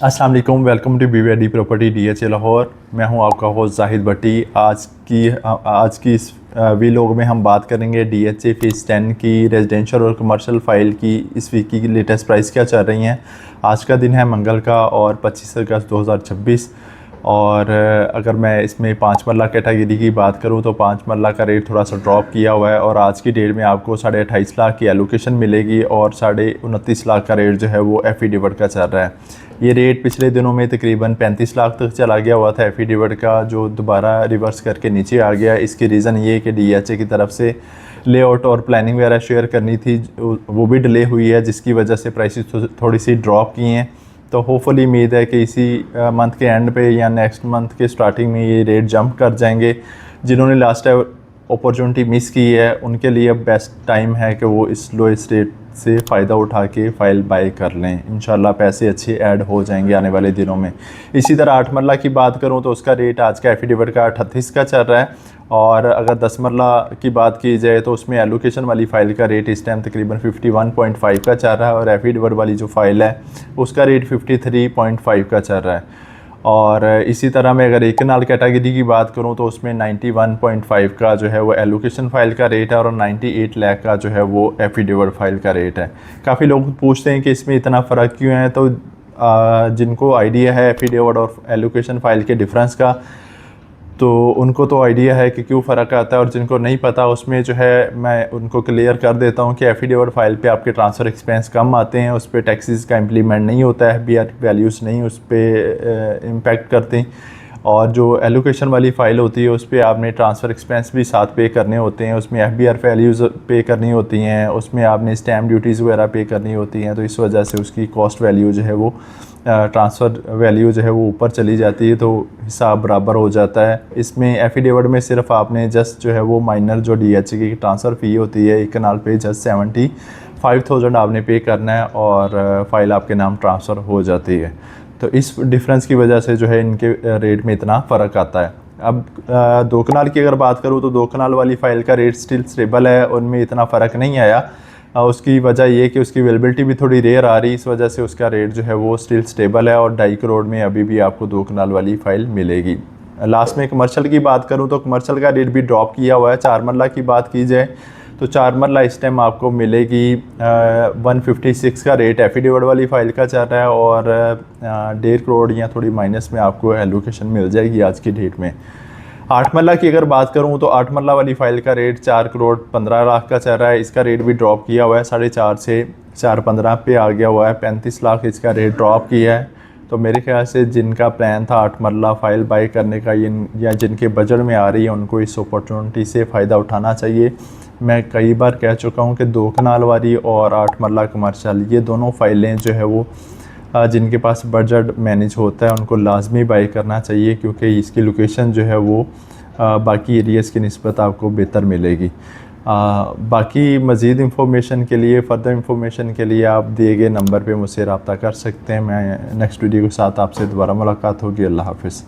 अस्सलाम वालेकुम, welcome to BYD property DHA Lahore. मैं हूं आपका होस्ट जाहिद भट्टी। आज की इस वीलॉग में हम बात करेंगे DHA फेज़ 10 की रेजिडेंशियल और कमर्शियल फ़ाइल की इस वीक की लेटेस्ट प्राइस क्या चल रही हैं। आज का दिन है मंगल का और 25 अगस्त 2026। और अगर मैं इसमें 5 मरला कैटेगरी की बात करूं तो 5 मरला का रेट थोड़ा सा ड्रॉप किया हुआ है और आज की डेट में आपको 28.5 लाख की एलोकेशन मिलेगी और 29.5 लाख का रेट जो है वो एफिडेविट का चल रहा है। ये रेट पिछले दिनों में तकरीबन 35 लाख तक चला गया हुआ था एफिडेविट का, जो दोबारा रिवर्स करके नीचे आ गया। इसकी रीज़न ये कि DHA की तरफ से लेआउट और प्लानिंग वगैरह शेयर करनी थी, वो भी डिले हुई है, जिसकी वजह से प्राइसेस थोड़ी सी ड्रॉप की हैं। तो होपफुली उम्मीद है कि इसी मंथ के एंड पे या नेक्स्ट मंथ के स्टार्टिंग में ये रेट जंप कर जाएंगे। जिन्होंने लास्ट टाइम अपॉर्चुनिटी मिस की है उनके लिए अब बेस्ट टाइम है कि वो इस लोएस्ट रेट से फ़ायदा उठा के फ़ाइल बाय कर लें। इंशाल्लाह पैसे अच्छे ऐड हो जाएंगे आने वाले दिनों में। इसी तरह 8 मरला की बात करूं तो उसका रेट आज का एफिडेविट का 38 का चल रहा है। और अगर 10 मरला की बात की जाए तो उसमें एलोकेशन वाली फ़ाइल का रेट इस टाइम तकरीबन 51.5 का चल रहा है और एफिडेविट वाली जो फ़ाइल है उसका रेट 53.5 का चल रहा है। और इसी तरह मैं अगर एक कनाल कैटेगरी की बात करूं तो उसमें 91.5 का जो है वो एलोकेशन फ़ाइल का रेट है और 98 लाख का जो है वो एफिडेविट फ़ाइल का रेट है। काफ़ी लोग पूछते हैं कि इसमें इतना फ़र्क क्यों है, तो जिनको आइडिया है एफिडेविट और एलोकेशन फ़ाइल के डिफरेंस का तो उनको तो आइडिया है कि क्यों फ़र्क आता है, और जिनको नहीं पता उसमें जो है मैं उनको क्लियर कर देता हूँ कि एफिडेविट फ़ाइल पे आपके ट्रांसफ़र एक्सपेंस कम आते हैं, उस पर टैक्सेस का इम्प्लीमेंट नहीं होता है, FBR वैल्यूज़ नहीं उस पर इम्पेक्ट करते। और जो एलोकेशन वाली फ़ाइल होती है उस पर आपने ट्रांसफ़र एक्सपेंस भी साथ पे करने होते हैं, उसमें FBR वैल्यूज़ पे करनी होती हैं, उसमें आपने स्टैम्प ड्यूटीज़ वगैरह पे करनी होती हैं। तो इस वजह से उसकी कॉस्ट वैल्यू जो है वो ट्रांसफ़र वैल्यू जो है वो ऊपर चली जाती है, तो हिसाब बराबर हो जाता है। इसमें एफिडेविट में सिर्फ आपने जस्ट जो है वो माइनर जो DHA की ट्रांसफ़र फ़ी होती है एक कनाल पे जस्ट 75,000 आपने पे करना है और फ़ाइल आपके नाम ट्रांसफ़र हो जाती है। तो इस डिफरेंस की वजह से जो है इनके रेट में इतना फ़र्क आता है। अब 2 कनाल की अगर बात करूँ तो 2 कनाल वाली फ़ाइल का रेट स्टिल स्टेबल है, उनमें इतना फ़र्क नहीं आया। उसकी वजह ये कि उसकी अवेलेबिलिटी भी थोड़ी रेयर आ रही, इस वजह से उसका रेट जो है वो स्टिल स्टेबल है और 2.5 करोड़ में अभी भी आपको 2 कनाल वाली फ़ाइल मिलेगी। लास्ट में कमर्शियल की बात करूँ तो कमर्शियल का रेट भी ड्रॉप किया हुआ है। 4 मरला की बात की जाए तो 4 मरला इस टाइम आपको मिलेगी 156 का रेट एफिडेविट वाली फ़ाइल का चल रहा है और 1.5 करोड़ या थोड़ी माइनस में आपको एलोकेशन मिल जाएगी आज की डेट में। 8 मरला की अगर बात करूं तो 8 मरला वाली फ़ाइल का रेट 4 करोड़ 15 लाख का चल रहा है। इसका रेट भी ड्रॉप किया हुआ है, 4.5 से 4.15 पे आ गया हुआ है। 35 लाख इसका रेट ड्रॉप किया है। तो मेरे ख्याल से जिनका प्लान था 8 मरला फ़ाइल बाई करने का या जिनके बजट में आ रही है उनको इस अपॉर्चुनिटी से फ़ायदा उठाना चाहिए। मैं कई बार कह चुका हूँ कि 2 कनाल वाली और 8 मरला कमर्शियल ये दोनों फ़ाइलें जो है वो जिनके पास बजट मैनेज होता है उनको लाजमी बाई करना चाहिए, क्योंकि इसकी लोकेशन जो है वो बाकी एरियाज़ की निस्बत आपको बेहतर मिलेगी। बाकी मज़ीद इंफॉर्मेशन के लिए, फ़र्दर इंफॉर्मेशन के लिए आप दिए गए नंबर पे मुझसे रब्ता कर सकते हैं। मैं नेक्स्ट वीडियो के साथ आपसे दोबारा मुलाकात होगी। अल्लाह हाफ़िज़।